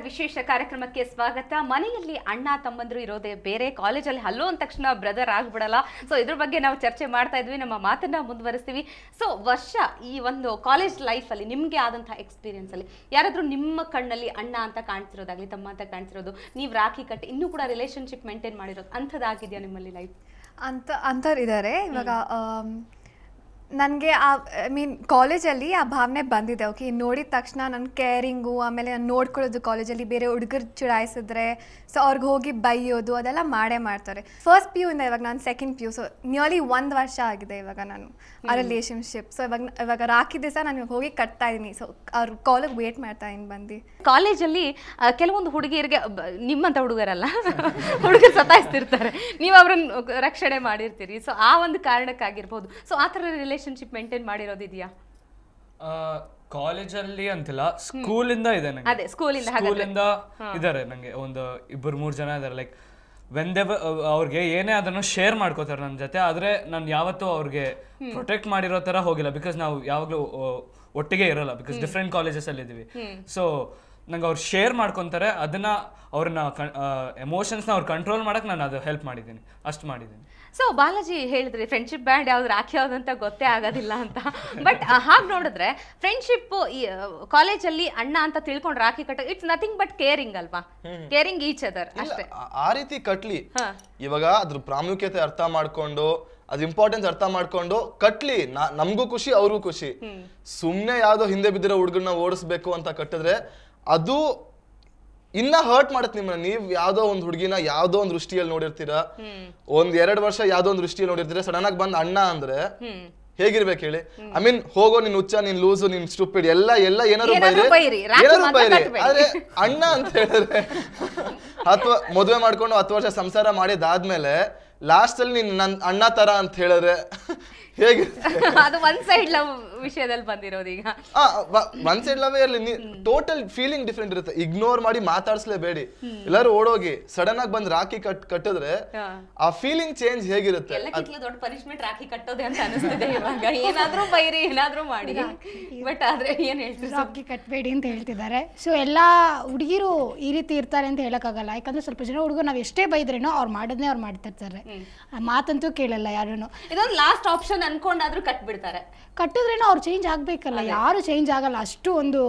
ವಿಶೇಷ ಕಾರ್ಯಕ್ರಮಕ್ಕೆ ಸ್ವಾಗತ. ಮನೆಯಲ್ಲಿ ಅಣ್ಣ ತಮ್ಮಂದ್ರು ಇರೋದೇ ಬೇರೆ, ಕಾಲೇಜಲ್ಲಿ ಹಲೋ ಅಂದ ತಕ್ಷಣ ಬ್ರದರ್ ಆಗ್ಬಿಡಲ್ಲ. ಸೊ ಇದ್ರ ಬಗ್ಗೆ ನಾವು ಚರ್ಚೆ ಮಾಡ್ತಾ ಇದ್ವಿ, ನಮ್ಮ ಮಾತನ್ನ ಮುಂದುವರಿಸ್ತೀವಿ. ಸೊ ವರ್ಷ ಈ ಒಂದು ಕಾಲೇಜ್ ಲೈಫಲ್ಲಿ ನಿಮಗೆ ಆದಂತಹ ಎಕ್ಸ್ಪೀರಿಯನ್ಸ್ ಅಲ್ಲಿ ಯಾರಾದ್ರೂ ನಿಮ್ಮ ಕಣ್ಣಲ್ಲಿ ಅಣ್ಣ ಅಂತ ಕಾಣ್ತಿರೋದಾಗ್ಲಿ, ತಮ್ಮ ಅಂತ ಕಾಣ್ತಿರೋದು, ನೀವು ರಾಖಿ ಕಟ್ಟಿ ಇನ್ನೂ ಕೂಡ ರಿಲೇಶನ್ಶಿಪ್ ಮೇಂಟೈನ್ ಮಾಡಿರೋದು ಅಂಥದ್ದಾಗಿದೆಯಾ ನಿಮ್ಮಲ್ಲಿ ಲೈಫ್? ಅಂಥವ್ರು ಇದ್ದಾರೆ. ಇವಾಗ ನನಗೆ ಐ ಮೀನ್ ಕಾಲೇಜಲ್ಲಿ ಆ ಭಾವನೆ ಬಂದಿದೆ. ಓಕೆ, ನೋಡಿದ ತಕ್ಷಣ ನನ್ನ ಕೇರಿಂಗು, ಆಮೇಲೆ ನಾನು ನೋಡ್ಕೊಳ್ಳೋದು, ಕಾಲೇಜಲ್ಲಿ ಬೇರೆ ಹುಡುಗರು ಚುಡಾಯಿಸಿದ್ರೆ ಸೊ ಅವ್ರಿಗೆ ಹೋಗಿ ಬೈಯೋದು ಅದೆಲ್ಲ ಮಾಡೇ ಮಾಡ್ತಾರೆ. ಫಸ್ಟ್ ಪಿ ಯು ಇಂದ ಇವಾಗ ನಾನು second P U, so nearly 1 ವರ್ಷ ಆಗಿದೆ ಇವಾಗ ನಾನು ಆ ರಿಲೇಷನ್ಶಿಪ್. ಸೊ ಇವಾಗ ರಾಖಿ ದಿವಸ ನಾನು ಹೋಗಿ ಕಟ್ತಾ ಇದ್ದೀನಿ. ಸೊ ಅವ್ರ ಕಾಲಿಗೆ ವೇಟ್ ಮಾಡ್ತಾ ಇದ್ದೀನಿ ಬಂದು. ಕಾಲೇಜಲ್ಲಿ ಕೆಲವೊಂದು ಹುಡುಗಿಯರಿಗೆ, ನಿಮ್ಮಂಥ ಹುಡುಗರಲ್ಲ, ಹುಡುಗರು ಸತಾಯಿಸ್ತಿರ್ತಾರೆ, ನೀವು ಅವ್ರನ್ನ ರಕ್ಷಣೆ ಮಾಡಿರ್ತೀರಿ. ಸೊ ಆ ಒಂದು ಕಾರಣಕ್ಕಾಗಿರ್ಬೋದು. ಸೊ ಆ ಥರ ರಿಲೇಶನ್ಶಿಪ್ ಮೇಂಟೈನ್ ಮಾಡಿರೋದಿದೆಯಾ? ಕಾಲೇಜಲ್ಲಿ ಅಂತಿಲ್ಲ, ಸ್ಕೂಲಿಂದ ಇದೆ ನಂಗೆ. ಅದೇ ಸ್ಕೂಲಿಂದ ಇದ್ದಾರೆ ನಂಗೆ ಒಂದು 2-3 ಜನ ಇದ್ದಾರೆ. ಲೈಕ್ ಅವ್ರಿಗೆ ಏನೇ ಅದನ್ನು ಶೇರ್ ಮಾಡ್ಕೋತಾರೆ ನನ್ನ ಜೊತೆ, ಆದ್ರೆ ನಾನು ಯಾವತ್ತೂ ಅವ್ರಿಗೆ ಪ್ರೊಟೆಕ್ಟ್ ಮಾಡಿರೋ ತರ ಹೋಗಿಲ್ಲ. ಬಿಕಾಸ್ ನಾವು ಯಾವಾಗಲೂ ಒಟ್ಟಿಗೆ ಇರಲ್ಲ, ಬಿಕಾಸ್ ಡಿಫ್ರೆಂಟ್ ಕಾಲೇಜಸ್ ಅಲ್ಲಿ ಇದೀವಿ. ಸೊ ನಂಗೆ ಅವ್ರು ಶೇರ್ ಮಾಡ್ಕೊತಾರೆ, ಅದನ್ನ ಅವ್ರನ್ನ ಎಮೋಷನ್ಸ್ನ ಅವ್ರು ಕಂಟ್ರೋಲ್ ಮಾಡಕ್ ನಾನು ಅದು ಹೆಲ್ಪ್ ಮಾಡಿದ್ದೀನಿ, ಅಷ್ಟು ಮಾಡಿದ್ದೀನಿ. ಸೊ ಬಾಲಾಜಿ ಹೇಳಿದ್ರಿ ಫ್ರೆಂಡ್ಶಿಪ್ ಬ್ಯಾಂಡ್ ಯಾವ್ದು ರಾಖಿ ಯಾವ್ದು ಅಂತ ಗೊತ್ತೇ ಆಗೋದಿಲ್ಲ ಅಂತ. ಬಟ್ ಹಾಗೆ ನೋಡಿದ್ರೆ ಫ್ರೆಂಡ್ಶಿಪ್ ಕಾಲೇಜಲ್ಲಿ ಅಣ್ಣ ಅಂತ ತಿಳ್ಕೊಂಡು ರಾಖಿ ಕಟ್ಟ, ಇಟ್ಸ್ ನಥಿಂಗ್ ಬಟ್ ಕೇರಿಂಗ್ ಅಲ್ವಾ? ಕೇರಿಂಗ್ ಈಚ್ ಅದರ್ ಅಷ್ಟೇ. ಆ ರೀತಿ ಕಟ್ಲಿ, ಇವಾಗ ಅದ್ರ ಪ್ರಾಮುಖ್ಯತೆ ಅರ್ಥ ಮಾಡ್ಕೊಂಡು, ಅದ್ ಇಂಪಾರ್ಟೆನ್ಸ್ ಅರ್ಥ ಮಾಡ್ಕೊಂಡು ಕಟ್ಲಿ. ನಮಗೂ ಖುಷಿ, ಅವ್ರಿಗೂ ಖುಷಿ. ಸುಮ್ನೆ ಯಾವ್ದೋ ಹಿಂದೆ ಬಿದ್ದಿರೋ ಹುಡುಗರನ್ನ ಓಡಿಸ್ಬೇಕು ಅಂತ ಕಟ್ಟಿದ್ರೆ ಅದು ಇನ್ನ ಹರ್ಟ್ ಮಾಡತ್ ನಿಮ್ಮನ್ನ. ನೀವ್ ಯಾವ್ದೋ ಒಂದ್ ಹುಡುಗಿನ ಯಾವ್ದೋ ಒಂದ್ ದೃಷ್ಟಿಯಲ್ಲಿ ನೋಡಿರ್ತೀರಾ, 1-2 ವರ್ಷ ಯಾವ್ದೋ ಒಂದ್ ದೃಷ್ಟಿಯಲ್ಲಿ ನೋಡಿರ್ತೀರಾ, ಸಡನ್ ಆಗಿ ಬಂದ್ ಅಣ್ಣ ಅಂದ್ರೆ ಹೇಗಿರ್ಬೇಕು ಹೇಳಿ? ಐ ಮೀನ್ ಹೋಗೋ ನಿನ್ ಹುಚ್ಚ, ನಿನ್ ಲೂಸು, ನಿನ್ ಸ್ಟುಪಿಡ್ ಎಲ್ಲ ಏನಾದ್ರು ಬೈರಿ. ಆದ್ರೆ ಅಣ್ಣ ಅಂತ ಹೇಳಿದ್ರೆ ಮದುವೆ ಮಾಡ್ಕೊಂಡು 10 ವರ್ಷ ಸಂಸಾರ ಮಾಡಿದಾದ್ಮೇಲೆ ಲಾಸ್ಟ್ ಅಲ್ಲಿ ನೀನ್ ನನ್ ಅಣ್ಣ ತರ ಅಂತ ಹೇಳಿದ್ರೆ ಹೇಗೆ? ಅದು ಒನ್ ಸೈಡ್ ಲವ್ ವಿಷಯದಲ್ಲಿ ಬಂದಿರೋದು. ಈಗ ಒನ್ ಸೈಡ್ ಲವ್ ಇರ್ಲಿ, ಟೋಟಲ್ ಫೀಲಿಂಗ್ ಡಿಫ್ರೆಂಟ್ ಇರುತ್ತೆ. ಇಗ್ನೋರ್ ಮಾಡಿ ಮಾತಾಡ್ಸ್ಲೇಬೇಡಿ. ಎಲ್ಲರೂ ಓಡೋಗಿ ಸಡನ್ ಆಗಿ ಬಂದ್ ರಾಖಿ ಕಟ್ಟಿದ್ರೆ ಆ ಫೀಲಿಂಗ್ ಚೇಂಜ್ ಹೇಗಿರುತ್ತೆ? ದೊಡ್ಡ ಪನಿಷ್ಮೆಂಟ್ ರಾಖಿ ಕಟ್ಟೋದೆ ಅಂತ ಅನಿಸ್ತಿದೆ ಇವಾಗ. ಏನಾದ್ರೂ ಬೈರಿ, ಏನಾದ್ರೂ ಮಾಡಿ, ಬಟ್ ಆದ್ರೆ ಏನ್ ಹೇಳ್ತೀವಿ, ರಾಖಿ ಕಟ್ಬೇಡಿ ಅಂತ ಹೇಳ್ತಿದ್ದಾರೆ. ಸೊ ಎಲ್ಲಾ ಹುಡುಗಿರು ಈ ರೀತಿ ಇರ್ತಾರೆ ಅಂತ ಹೇಳಕ್ಕಾಗಲ್ಲ. ಯಾಕಂದ್ರೆ ಸ್ವಲ್ಪ ಜನ ಹುಡುಗರು ನಾವ್ ಎಷ್ಟೇ ಬೈದ್ರೇನೋ ಅವ್ರು ಮಾಡೋದನ್ನೇ ಅವ್ರು ಮಾಡ್ತಿರ್ತಾರೆ, ಮಾತಂತೂ ಕೇಳಲ್ಲ ಯಾರೂನು. ಇದೊಂದು ಲಾಸ್ಟ್ ಆಪ್ಷನ್ ಅನ್ಕೊಂಡಾದ್ರೂ ಕಟ್ಬಿಡ್ತಾರೆ. ಕಟ್ಟಿದ್ರೇನೋ ಅವ್ರು ಚೇಂಜ್ ಆಗ್ಬೇಕಲ್ಲ, ಯಾರು ಚೇಂಜ್ ಆಗಲ್ಲ. ಅಷ್ಟೊಂದು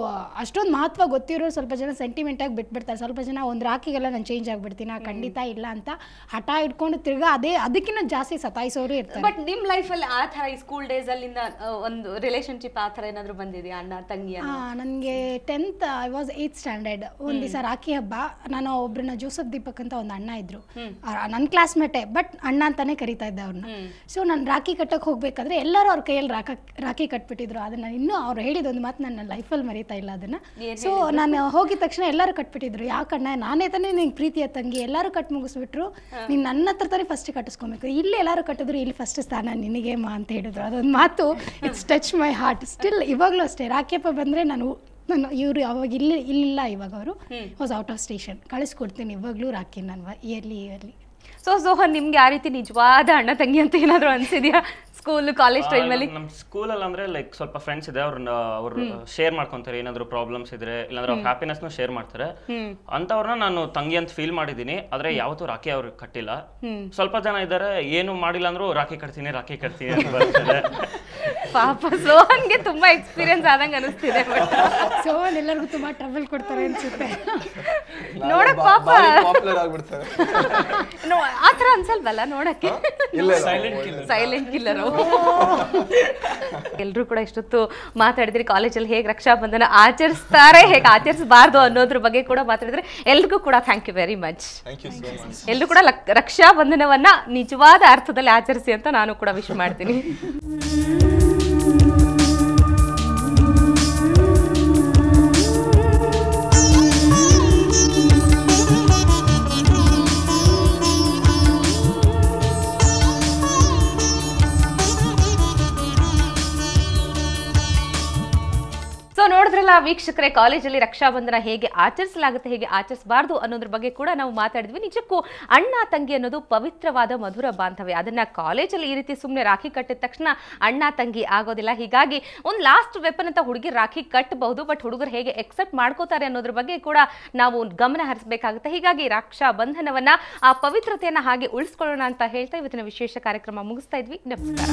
ಮಹತ್ವ ಗೊತ್ತಿರೋ ಸ್ವಲ್ಪ ಜನ ಸೆಂಟಿಮೆಂಟ್ ಆಗಿ ಬಿಟ್ಬಿಡ್ತಾರೆ. ಸ್ವಲ್ಪ ಜನ ಒಂದು ರಾಖಿಗೆಲ್ಲ ನಾನು ಚೇಂಜ್ ಆಗ್ಬಿಡ್ತೀನಿ, ಖಂಡಿತ ಇಲ್ಲ ಅಂತ ಹಠ ಇಟ್ಕೊಂಡು ತಿರ್ಗಾ ಅದಕ್ಕಿಂತ ಜಾಸ್ತಿ ಸತಾಯಿಸೋರು ಇರ್ತಾರೆ. ಬಟ್ ನಿಮ್ ಲೈಫ್ ಅಲ್ಲಿ ಆ ತರ ಈ ಸ್ಕೂಲ್ ಡೇಸ್ ಅಲ್ಲಿಂದ ಒಂದು ರಿಲೇಶನ್ಶಿಪ್ ಆ ತರ ಏನಾದ್ರು ಬಂದಿದೆಯಾ ಅಣ್ಣ ತಂಗಿ? ನನಗೆ 10th I was 8th standard. ಒಂದ್ ದಿವಸ ರಾಖಿ ಹಬ್ಬ, ನಾನು ಒಬ್ರನ್ನ ಜೋಸಫ್ ದೀಪಕ್ ಅಂತ ಒಂದು ಅಣ್ಣ ಇದ್ರು, ನನ್ನ ಕ್ಲಾಸ್ಮೇಟೇ, ಬಟ್ ಅಣ್ಣ ಅಂತಾನೆ ಕರಿತಾ ಇದ್ದೆ ಅವ್ರನ್ನ. ಸೊ ನಾನು ರಾಖಿ ಕಟ್ಟಕ್ಕೆ ಹೋಗ್ಬೇಕಾದ್ರೆ ಎಲ್ಲರೂ ಅವ್ರ ಕೈಯಲ್ಲಿ ರಾಖಿ ಕಟ್ಬಿಟ್ಟಿದ್ರು. ಅದನ್ನ ಇನ್ನೂ ಅವ್ರು ಹೇಳಿದೊಂದು ಮಾತು ನನ್ನ ಲೈಫಲ್ಲಿ ಮರೀತಾ ಇಲ್ಲ ಅದನ್ನ. ಸೊ ನಾನು ಹೋಗಿದ ತಕ್ಷಣ ಎಲ್ಲರೂ ಕಟ್ಬಿಟ್ಟಿದ್ರು. ಯಾಕಣ್ಣ, ನಾನೇ ತಾನೇ ನಿಂಗೆ ಪ್ರೀತಿಯ ತಂಗಿ, ಎಲ್ಲರೂ ಕಟ್ ಮುಗಿಸ್ಬಿಟ್ರು, ನೀನು ನನ್ನ ಹತ್ರ ತಾನೇ ಫಸ್ಟ್ ಕಟ್ಟಿಸ್ಕೊಬೇಕು, ಇಲ್ಲಿ ಎಲ್ಲರೂ ಕಟ್ಟಿದ್ರು, ಇಲ್ಲಿ ಫಸ್ಟ್ ಸ್ಥಾನ ನಿನಗೆ ಮಾ ಅಂತ ಹೇಳಿದ್ರು. ಅದೊಂದು ಮಾತು it's touch my heart still. ಇವಾಗಲೂ ಅಷ್ಟೇ, ರಾಖಿ ಹಬ್ಬ ಬಂದರೆ ನಾನು ಇವರು ಅವಾಗ ಇಲ್ಲ, ಇವಾಗ ಅವರು ವಾಸ್ ಔಟ್ ಆಫ್ ಸ್ಟೇಷನ್, ಕಳಿಸ್ಕೊಡ್ತೀನಿ ಇವಾಗಲೂ ರಾಖಿ ನಾನು ಇಯರ್ಲಿ. ಸೊ ಸೋಹನ್, ನಿಮ್ಗೆ ಆ ರೀತಿ ನಿಜವಾದ ಅಣ್ಣ ತಂಗಿ ಅಂತ ಏನಾದ್ರು ಅನ್ಸಿದ್ಯಾ ಸ್ಕೂಲ್ ಕಾಲೇಜ್ ಟೈಮಲ್ಲಿ? ನಮ್ಮ ಸ್ಕೂಲಲ್ಲಿ ಅಂದ್ರೆ ಲೈಕ್ ಸ್ವಲ್ಪ ಫ್ರೆಂಡ್ಸ್ ಇದೆ, ಅವ್ರು ಶೇರ್ ಮಾಡ್ಕೊಂತಾರೆ ಏನಾದ್ರು ಪ್ರಾಬ್ಲಮ್ಸ್ ಇದ್ರೆ, ಇಲ್ಲಾಂದ್ರೆ ಅವ್ರ ಹ್ಯಾಪಿನೆಸ್ನು ಶೇರ್ ಮಾಡ್ತಾರೆ. ಅಂತವ್ರನ್ನ ನಾನು ತಂಗಿ ಅಂತ ಫೀಲ್ ಮಾಡಿದ್ದೀನಿ, ಆದ್ರೆ ಯಾವತ್ತೂ ರಾಖಿ ಅವ್ರಿಗೆ ಕಟ್ಟಿಲ್ಲ. ಸ್ವಲ್ಪ ಜನ ಇದ್ದಾರೆ, ಏನು ಮಾಡಿಲ್ಲ ಅಂದ್ರೂ ರಾಖಿ ಕಟ್ತೀನಿ ಅಂತ ಬರ್ತಾರೆ. ಪಾಪ ಸೋಹನ್ಗೆ ತುಂಬಾ ಎಕ್ಸ್ಪೀರಿಯನ್ಸ್ ಆದಂಗೆ ಅನಿಸ್ತಿದೆ. ಸೋಹನ್ ಎಲ್ಲರಿಗೂ ತುಂಬಾ ಟ್ರಬಲ್ ಕೊಡ್ತಾರೆ ಅನ್ಸುತ್ತೆ. ನೋಡಕ್ ಪಾಪ ಪಾಪ್ಯುಲರ್ ಆಗ್ಬಿಡ್ತಾರೆ. ಆತರ ಅನ್ಸಲ್ವಲ್ಲ ನೋಡಕ್ಕೆ? Silent killer. ಎಲ್ರು ಕೂಡ ಇಷ್ಟೊತ್ತು ಮಾತಾಡಿದ್ರಿ, ಕಾಲೇಜಲ್ಲಿ ಹೇಗೆ ರಕ್ಷಾ ಬಂಧನ ಆಚರಿಸ್ತಾರೆ, ಹೇಗೆ ಆಚರಿಸಬಾರ್ದು ಅನ್ನೋದ್ರ ಬಗ್ಗೆ ಕೂಡ ಮಾತಾಡಿದ್ರೆ. ಎಲ್ರಿಗೂ ಕೂಡ ಥ್ಯಾಂಕ್ ಯು ವೆರಿ ಮಚ್. ಎಲ್ರು ಕೂಡ ರಕ್ಷಾ ಬಂಧನವನ್ನ ನಿಜವಾದ ಅರ್ಥದಲ್ಲಿ ಆಚರಿಸಿ ಅಂತ ನಾನು ಕೂಡ ವಿಶ್ ಮಾಡ್ತೀನಿ. ಸೊ ನೋಡಿದ್ರಲ್ಲ ವೀಕ್ಷಕರೇ, ಕಾಲೇಜಲ್ಲಿ ರಕ್ಷಾಬಂಧನ ಹೇಗೆ ಆಚರಿಸಲಾಗುತ್ತೆ, ಹೇಗೆ ಆಚರಿಸಬಾರ್ದು ಅನ್ನೋದ್ರ ಬಗ್ಗೆ ಕೂಡ ನಾವು ಮಾತಾಡಿದ್ವಿ. ನಿಜಕ್ಕೂ ಅಣ್ಣ ತಂಗಿ ಅನ್ನೋದು ಪವಿತ್ರವಾದ ಮಧುರ ಬಾಂಧವ್ಯ. ಅದನ್ನ ಕಾಲೇಜಲ್ಲಿ ಈ ರೀತಿ ಸುಮ್ಮನೆ ರಾಖಿ ಕಟ್ಟಿದ ತಕ್ಷಣ ಅಣ್ಣ ತಂಗಿ ಆಗೋದಿಲ್ಲ. ಹೀಗಾಗಿ ಒಂದು ಲಾಸ್ಟ್ ವೆಪನ್ ಅಂತ ಹುಡುಗಿ ರಾಖಿ ಕಟ್ಟಬಹುದು, ಬಟ್ ಹುಡುಗರು ಹೇಗೆ ಎಕ್ಸೆಪ್ಟ್ ಮಾಡ್ಕೋತಾರೆ ಅನ್ನೋದ್ರ ಬಗ್ಗೆ ಕೂಡ ನಾವು ಗಮನ ಹರಿಸಬೇಕಾಗುತ್ತೆ. ಹೀಗಾಗಿ ರಕ್ಷಾ ಬಂಧನವನ್ನ, ಆ ಪವಿತ್ರತೆಯನ್ನ ಹಾಗೆ ಉಳಿಸ್ಕೊಳ್ಳೋಣ ಅಂತ ಹೇಳ್ತಾ ಇವತ್ತಿನ ವಿಶೇಷ ಕಾರ್ಯಕ್ರಮ ಮುಗಿಸ್ತಾ ಇದ್ವಿ. ನಮಸ್ಕಾರ.